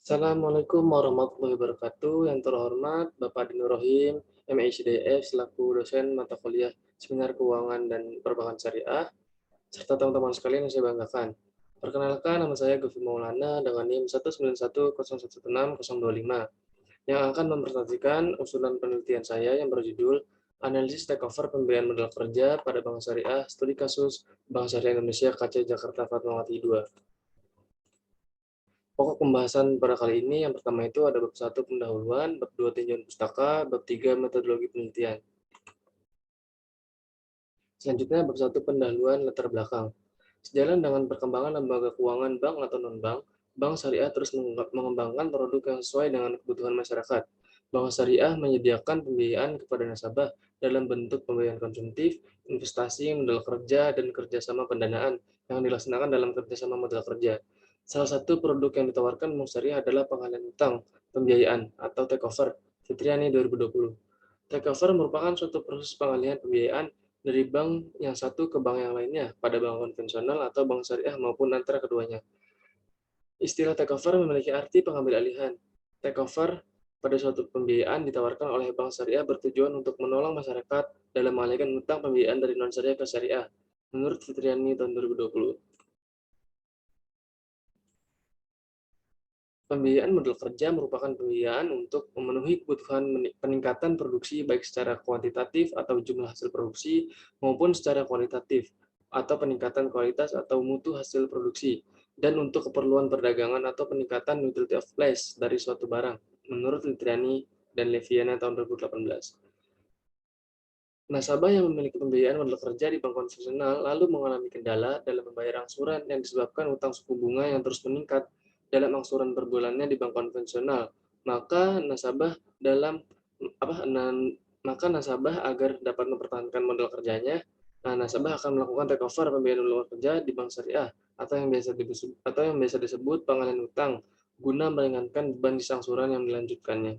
Assalamualaikum warahmatullahi wabarakatuh. Yang terhormat Bapak Dino Rohim, MHDF selaku dosen mata kuliah Seminar Keuangan dan Perbankan Syariah, serta teman-teman sekalian yang saya banggakan. Perkenalkan, nama saya Govi Maulana dengan NIM 191016025 yang akan mempresentasikan usulan penelitian saya yang berjudul Analisis Takeover Pembiayaan Modal Kerja pada Bank Syariah, Studi Kasus Bank Syariah Indonesia KC Jakarta Fatmawati 2. Pokok pembahasan pada kali ini yang pertama itu ada bab 1 pendahuluan, bab 2 tinjauan pustaka, bab 3 metodologi penelitian. Selanjutnya bab 1 pendahuluan latar belakang. Sejalan dengan perkembangan lembaga keuangan bank atau non-bank, Bank Syariah terus mengembangkan produk yang sesuai dengan kebutuhan masyarakat. Bank Syariah menyediakan pembiayaan kepada nasabah dalam bentuk pembiayaan konsumtif, investasi, modal kerja, dan kerjasama pendanaan yang dilaksanakan dalam kerjasama modal kerja. Salah satu produk yang ditawarkan Bank Syariah adalah pengalihan utang, pembiayaan, atau takeover, Fitriani 2020. Takeover merupakan suatu proses pengalihan pembiayaan dari bank yang satu ke bank yang lainnya pada bank konvensional atau bank syariah maupun antara keduanya. Istilah takeover memiliki arti pengambil alihan. Takeover pada suatu pembiayaan ditawarkan oleh bank syariah bertujuan untuk menolong masyarakat dalam mengalihkan utang pembiayaan dari non-syariah ke syariah, menurut Fitriani tahun 2020. Pembiayaan modal kerja merupakan pembiayaan untuk memenuhi kebutuhan peningkatan produksi baik secara kuantitatif atau jumlah hasil produksi maupun secara kualitatif atau peningkatan kualitas atau mutu hasil produksi dan untuk keperluan perdagangan atau peningkatan utility of place dari suatu barang menurut Litriani dan Leviana tahun 2018. Nasabah yang memiliki pembiayaan modal kerja di bank konvensional lalu mengalami kendala dalam membayar angsuran yang disebabkan utang suku bunga yang terus meningkat dalam angsuran per bulannya di bank konvensional. Maka nasabah dalam apa maka nasabah agar dapat mempertahankan modal kerjanya, nasabah akan melakukan takeover pembiayaan modal kerja di bank syariah atau yang biasa disebut pengalihan utang guna meringankan beban sisa angsuran yang dilanjutkannya.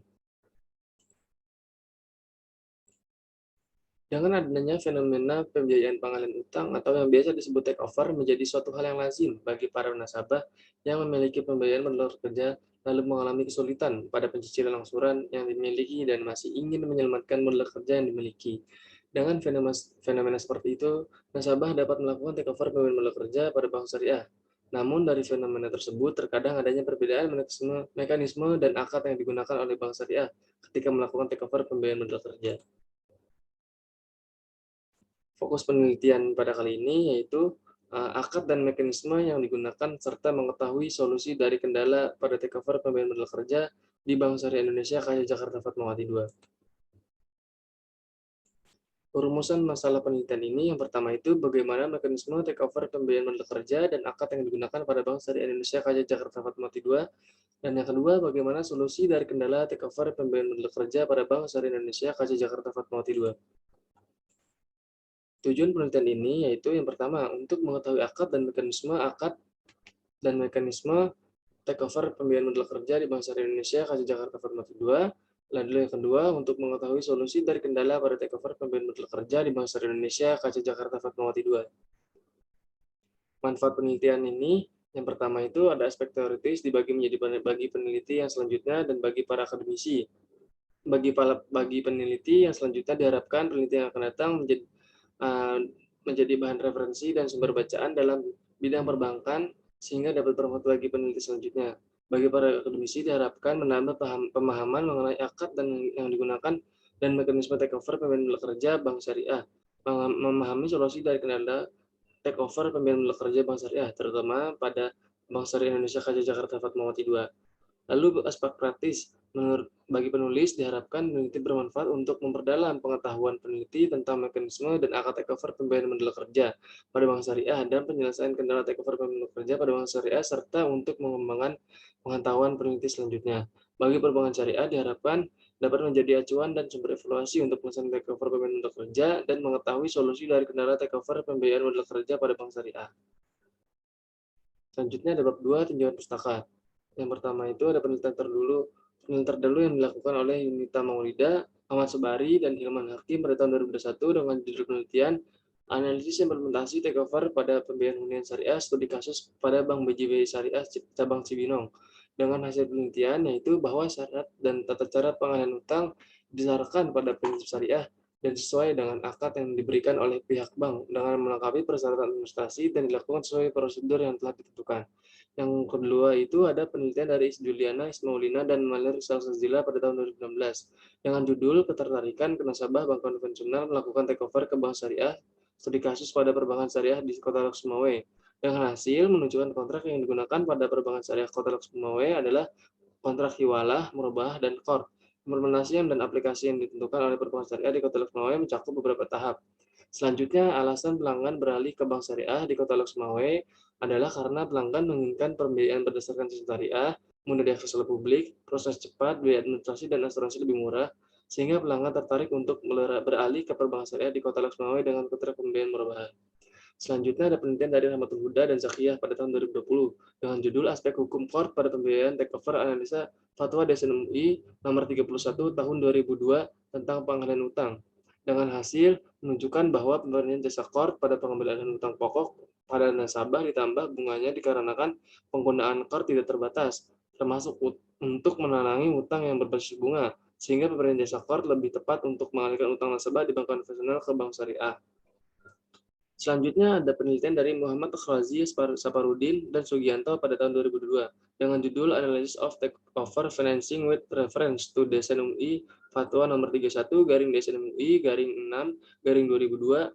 Dengan adanya fenomena pembiayaan pengalihan utang atau yang biasa disebut takeover menjadi suatu hal yang lazim bagi para nasabah yang memiliki pembiayaan modal kerja lalu mengalami kesulitan pada pencicilan angsuran yang dimiliki dan masih ingin menyelamatkan modal kerja yang dimiliki. Dengan fenomena seperti itu, nasabah dapat melakukan takeover pembiayaan modal kerja pada bank syariah. Namun dari fenomena tersebut terkadang adanya perbedaan mekanisme dan akad yang digunakan oleh bank syariah ketika melakukan takeover pembiayaan modal kerja. Fokus penelitian pada kali ini yaitu akad dan mekanisme yang digunakan serta mengetahui solusi dari kendala pada takeover pembiayaan modal kerja di Bank Syariah Indonesia KJ Jakarta Fatmawati 2. Perumusan masalah penelitian ini yang pertama itu bagaimana mekanisme takeover pembiayaan modal kerja dan akad yang digunakan pada Bank Syariah Indonesia KJ Jakarta Fatmawati 2. Dan yang kedua, bagaimana solusi dari kendala takeover pembiayaan modal kerja pada Bank Syariah Indonesia KJ Jakarta Fatmawati 2. Tujuan penelitian ini yaitu yang pertama, untuk mengetahui akad dan mekanisme takeover pembiayaan modal kerja di Bank Syariah Indonesia KJ Jakarta Fatmawati 2. Lalu yang kedua, untuk mengetahui solusi dari kendala pada takeover pembiayaan modal kerja di Bank Syariah Indonesia KJ Jakarta Fatmawati 2. Manfaat penelitian ini yang pertama itu ada aspek teoritis dibagi menjadi bagi peneliti yang selanjutnya dan bagi para akademisi. Bagi peneliti yang selanjutnya diharapkan peneliti yang akan datang uh, menjadi bahan referensi dan sumber bacaan dalam bidang perbankan sehingga dapat bermanfaat bagi peneliti selanjutnya. Bagi para akademisi diharapkan menambah pemahaman mengenai akad dan yang digunakan dan mekanisme takeover pembiayaan modal kerja bank syariah, memahami solusi dari kendala takeover pembiayaan modal kerja bank syariah, terutama pada Bank Syariah Indonesia KJ Jakarta Fatmawati 2. Lalu aspek praktis, bagi penulis diharapkan peneliti bermanfaat untuk memperdalam pengetahuan peneliti tentang mekanisme dan akad takeover pembiayaan modal kerja pada bank syariah dan penyelesaian kendala takeover pembiayaan modal kerja pada bank syariah serta untuk mengembangkan pengetahuan peneliti selanjutnya. Bagi perbankan syariah diharapkan dapat menjadi acuan dan sumber evaluasi untuk penyelesaian takeover pembiayaan modal kerja dan mengetahui solusi dari kendala takeover pembiayaan modal kerja pada bank syariah. Selanjutnya ada bab 2 tinjauan pustaka. Yang pertama itu ada penelitian terdahulu yang dilakukan oleh Yunita Maulida, Ahmad Sobari, dan Hilman Hakim pada tahun 2021 dengan judul penelitian Analisis implementasi takeover pada pembiayaan hunian syariah studi kasus pada Bank BJB Syariah Cabang Cibinong. Dengan hasil penelitian yaitu bahwa syarat dan tata cara pengalihan utang disarankan pada prinsip syariah dan sesuai dengan akad yang diberikan oleh pihak bank dengan melengkapi persyaratan administrasi dan dilakukan sesuai prosedur yang telah ditentukan. Yang kedua itu ada penelitian dari Juliana Ismaulina dan Malir Salsazila pada tahun 2016 dengan judul Ketertarikan Nasabah Bank Konvensional Melakukan Takeover ke Bank Syariah, studi kasus pada perbankan syariah di Kota Lok dengan hasil menunjukkan kontrak yang digunakan pada perbankan syariah Kota Lok adalah kontrak hiwalah, murabahah, dan qard. Implementasi dan aplikasi yang ditentukan oleh perbankan syariah di Kota Lok mencakup beberapa tahap. Selanjutnya, alasan pelanggan beralih ke bank syariah di Kota Lok adalah karena pelanggan menginginkan pembiayaan berdasarkan sistem syariah, mudah diakses oleh publik, proses cepat, biaya administrasi dan asuransi lebih murah, sehingga pelanggan tertarik untuk beralih ke perbankan syariah di Kota Lok dengan kontrak pembiayaan murabahah. Selanjutnya ada penelitian dari Rahmatul Huda dan Zakiyah pada tahun 2020 dengan judul Aspek Hukum Court pada Pembiayaan Takeover Analisa Fatwa DSN UI nomor 31 tahun 2002 tentang pengalihan utang. Dengan hasil menunjukkan bahwa pemberian jasa court pada pengembalian utang pokok pada nasabah ditambah bunganya dikarenakan penggunaan court tidak terbatas, termasuk untuk menanangi utang yang berbasis bunga, sehingga pemberian jasa court lebih tepat untuk mengalihkan utang nasabah di bank konvensional ke bank syariah. Selanjutnya ada penelitian dari Muhammad Akhrazi, Saparudin, dan Sugianto pada tahun 2002 dengan judul Analysis of Takeover Financing with Reference to DSN UI Fatwa nomor 31 garing DSN UI garing 6 garing 2002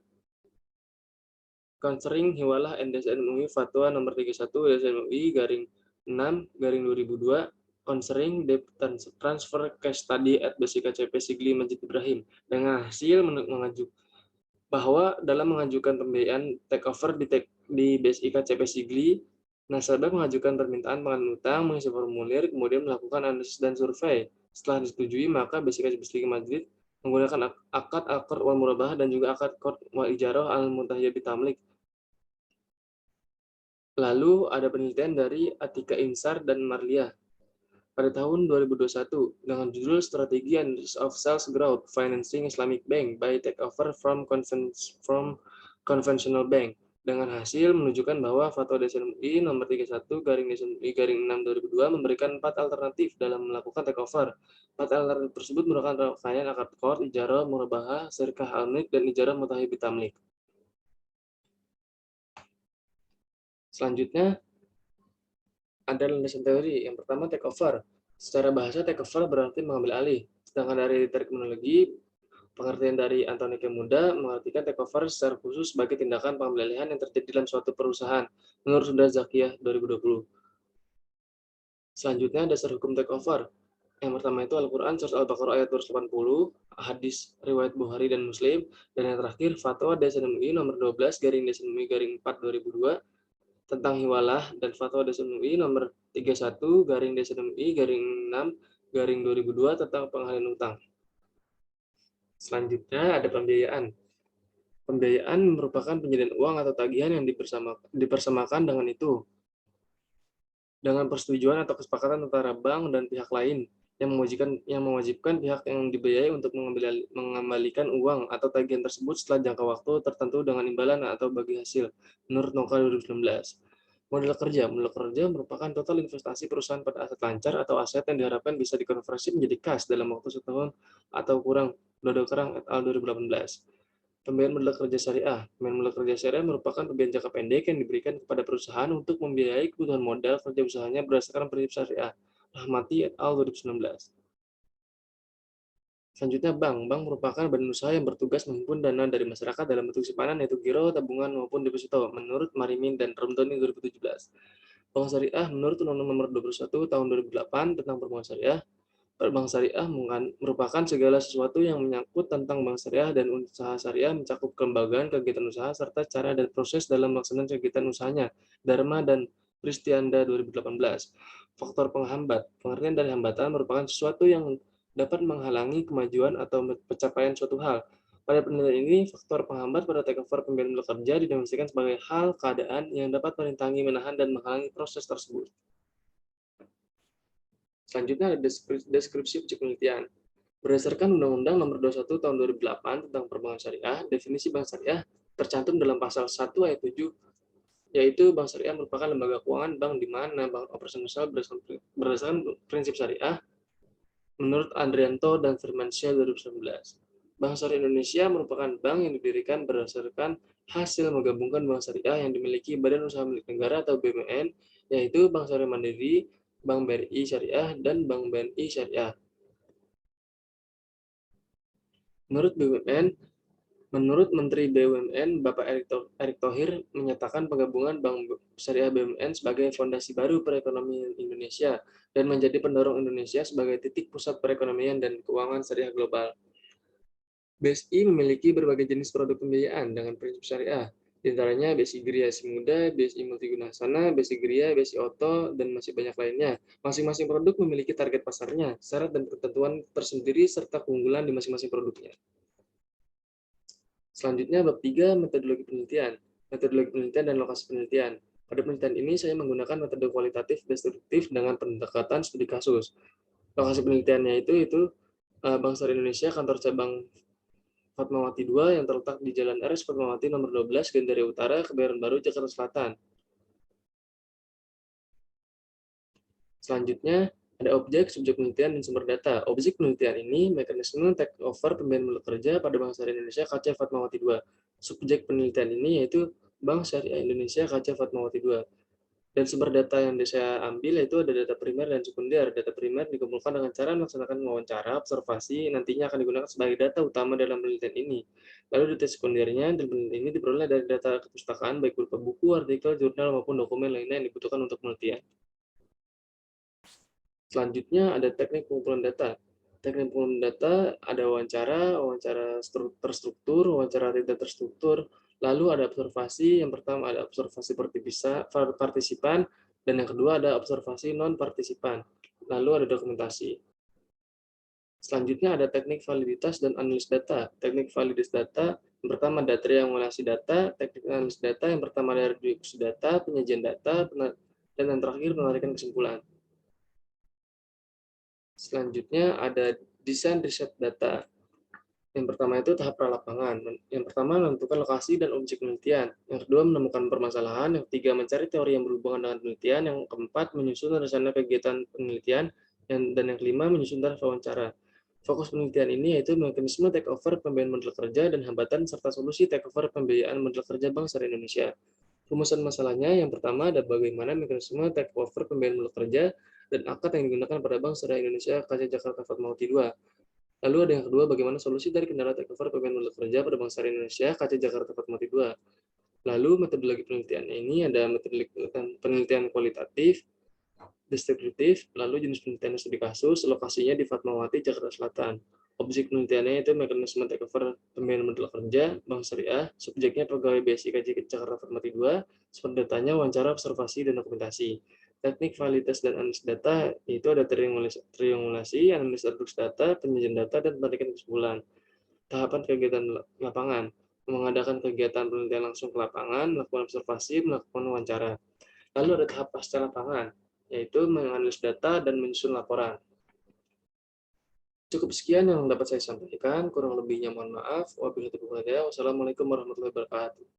Concerning Hiwalah and DSN UI Fatwa nomor 31 DSN UI garing 6 garing 2002 Concerning Debt Transfer Case Study at Basika CP Sigli Majid Ibrahim dengan hasil mengajukan bahwa dalam mengajukan pembiayaan takeover di BSI KCP Sigli, nasabah mengajukan permintaan pengalihan utang, mengisi formulir, kemudian melakukan analisis dan survei. Setelah disetujui, maka BSI KCP Sigli Madrid menggunakan akad akor wal murabahah dan juga akad kod wal ijarah al muntahiyah bitamlik. Lalu ada penelitian dari Atika Insar dan Marlia pada tahun 2021 dengan judul Strategi of Sales Growth Financing Islamic Bank by Takeover from Conventional Bank dengan hasil menunjukkan bahwa Fatwa DSN UI nomor 31 garing DSN UI garing 6 2002 memberikan 4 alternatif dalam melakukan takeover. 4 alternatif tersebut merupakan rangkaian akad qard, ijarah, murabahah, syirkah al-milk, dan ijarah mutahib bitamlik. Selanjutnya ada landasan teori. Yang pertama, takeover. Secara bahasa, takeover berarti mengambil alih. Sedangkan dari terminologi, pengertian dari Anthony Kemuda mengartikan takeover secara khusus sebagai tindakan pengambil-alihan yang terjadi dalam suatu perusahaan, menurut Sunda Zakiyah 2020. Selanjutnya, dasar hukum takeover. Yang pertama itu Al-Quran, Surat Al-Baqarah ayat 280, hadis riwayat Bukhari dan Muslim, dan yang terakhir, Fatwa DSN MUI nomor 12 garing DSN MUI garing 4 2002, tentang hiwalah dan fatwa DSN UI nomor 31 garing DSN UI garing 6 garing 2002 tentang pengalihan utang. Selanjutnya ada pembiayaan. Pembiayaan merupakan penyediaan uang atau tagihan yang dipersamakan dengan persetujuan atau kesepakatan antara bank dan pihak lain yang mewajibkan pihak yang dibiayai untuk mengembalikan uang atau tagihan tersebut setelah jangka waktu tertentu dengan imbalan atau bagi hasil, menurut Noka 2019. Model kerja merupakan total investasi perusahaan pada aset lancar atau aset yang diharapkan bisa dikonversi menjadi kas dalam waktu setahun atau kurang. Dodo Kerang et al. 2018. Pembiayaan modal kerja syariah. Pembiayaan modal kerja syariah merupakan pembiayaan jangka pendek yang diberikan kepada perusahaan untuk membiayai kebutuhan modal kerja usahanya berdasarkan prinsip syariah. Rahmati et al. 2019. Selanjutnya, bank merupakan badan usaha yang bertugas menghimpun dana dari masyarakat dalam bentuk simpanan yaitu giro, tabungan, maupun deposito, menurut Marimin dan Romdoni 2017. Bank syariah menurut Undang-Undang Nomor 21 Tahun 2008 tentang Perbankan Syariah, bank syariah merupakan segala sesuatu yang menyangkut tentang bank syariah dan usaha syariah mencakup kelembagaan, kegiatan usaha, serta cara dan proses dalam melaksanakan kegiatan usahanya. Dharma dan Pristianda 2018. Faktor penghambat. Pengertian dari hambatan merupakan sesuatu yang dapat menghalangi kemajuan atau pencapaian suatu hal. Pada penelitian ini, faktor penghambat pada takeover pembiayaan modal kerja didefinisikan sebagai hal, keadaan yang dapat merintangi, menahan, dan menghalangi proses tersebut. Selanjutnya ada deskripsi objek penelitian. Berdasarkan Undang-Undang Nomor 21 Tahun 2008 tentang Perbankan Syariah, definisi bank syariah tercantum dalam pasal 1 ayat 7, yaitu bank syariah merupakan lembaga keuangan bank di mana bank operasional berdasarkan prinsip syariah menurut Andrianto dan Firmansyah 2019. Bank Syariah Indonesia merupakan bank yang didirikan berdasarkan hasil menggabungkan bank syariah yang dimiliki Badan Usaha Milik Negara atau BUMN, yaitu Bank Syariah Mandiri, Bank BRI Syariah, dan Bank BNI Syariah. Menurut BUMN, Menurut Menteri BUMN, Bapak Erick Thohir menyatakan penggabungan Bank Syariah BUMN sebagai fondasi baru perekonomian Indonesia dan menjadi pendorong Indonesia sebagai titik pusat perekonomian dan keuangan syariah global. BSI memiliki berbagai jenis produk pembiayaan dengan prinsip syariah, di antaranya BSI Gria Muda, BSI Multiguna Sana, BSI Gria, BSI Oto, dan masih banyak lainnya. Masing-masing produk memiliki target pasarnya, syarat dan ketentuan tersendiri, serta keunggulan di masing-masing produknya. Selanjutnya, bab 3, metodologi penelitian. Metodologi penelitian dan lokasi penelitian. Pada penelitian ini, saya menggunakan metode kualitatif destruktif dengan pendekatan studi kasus. Lokasi penelitiannya itu Bank Syariah Indonesia, kantor cabang Fatmawati 2 yang terletak di Jalan RS Fatmawati nomor 12, Gandaria Utara, Kebayoran Baru, Jakarta Selatan. Selanjutnya, ada objek, subjek penelitian, dan sumber data. Objek penelitian ini mekanisme take over pemberian modal kerja pada Bank Syariah Indonesia KC Fatmawati 2. Subjek penelitian ini yaitu Bank Syariah Indonesia KC Fatmawati 2. Dan sumber data yang saya ambil yaitu ada data primer dan sekunder. Data primer dikumpulkan dengan cara melaksanakan wawancara, observasi, nantinya akan digunakan sebagai data utama dalam penelitian ini. Lalu data sekundernya dan penelitian ini diperoleh dari data kepustakaan, baik berupa buku, artikel, jurnal, maupun dokumen lainnya yang dibutuhkan untuk penelitian. Selanjutnya ada teknik pengumpulan data. Teknik pengumpulan data ada wawancara terstruktur, wawancara tidak terstruktur, lalu ada observasi. Yang pertama ada observasi partisipan, dan yang kedua ada observasi non-partisipan. Lalu ada dokumentasi. Selanjutnya ada teknik validitas dan analis data. Teknik validitas data, yang pertama ada triangulasi data, teknik analis data, yang pertama ada reduksi data, penyajian data, dan yang terakhir penarikan kesimpulan. Selanjutnya ada desain riset data. Yang pertama itu tahap pralapangan. Yang pertama menentukan lokasi dan objek penelitian. Yang kedua menemukan permasalahan. Yang ketiga mencari teori yang berhubungan dengan penelitian. Yang keempat menyusun rencana kegiatan penelitian. Dan yang kelima menyusun draft wawancara. Fokus penelitian ini yaitu mekanisme take over pembiayaan modal kerja dan hambatan serta solusi take over pembiayaan modal kerja Bank Syariah Indonesia. Rumusan masalahnya yang pertama ada bagaimana mekanisme take over pembiayaan modal kerja dan akad yang digunakan pada Bank Syariah Indonesia KC Jakarta Fatmawati 2. Lalu ada yang kedua, bagaimana solusi dari kendala take over pembiayaan modal kerja pada Bank Syariah Indonesia KC Jakarta Fatmawati 2. Lalu metodologi penelitian ini ada metodologi penelitian kualitatif, deskriptif, lalu jenis penelitian studi kasus, lokasinya di Fatmawati, Jakarta Selatan. Objek penelitiannya itu mekanisme take over pembiayaan modal kerja, Bank Syariah, subjeknya pegawai BSI KJ Jakarta Fatmawati 2, sumber datanya wawancara, observasi, dan dokumentasi. Teknik validitas dan analis data itu ada triangulasi, analis reduksi data, penyajian data, dan penarikan kesimpulan. Tahapan kegiatan lapangan, mengadakan kegiatan penelitian langsung ke lapangan, melakukan observasi, melakukan wawancara. Lalu ada tahap pasca lapangan, yaitu menganalisis data dan menyusun laporan. Cukup sekian yang dapat saya sampaikan, kurang lebihnya mohon maaf. Wabillahi taufiq wal hidayah. Wassalamualaikum warahmatullahi wabarakatuh.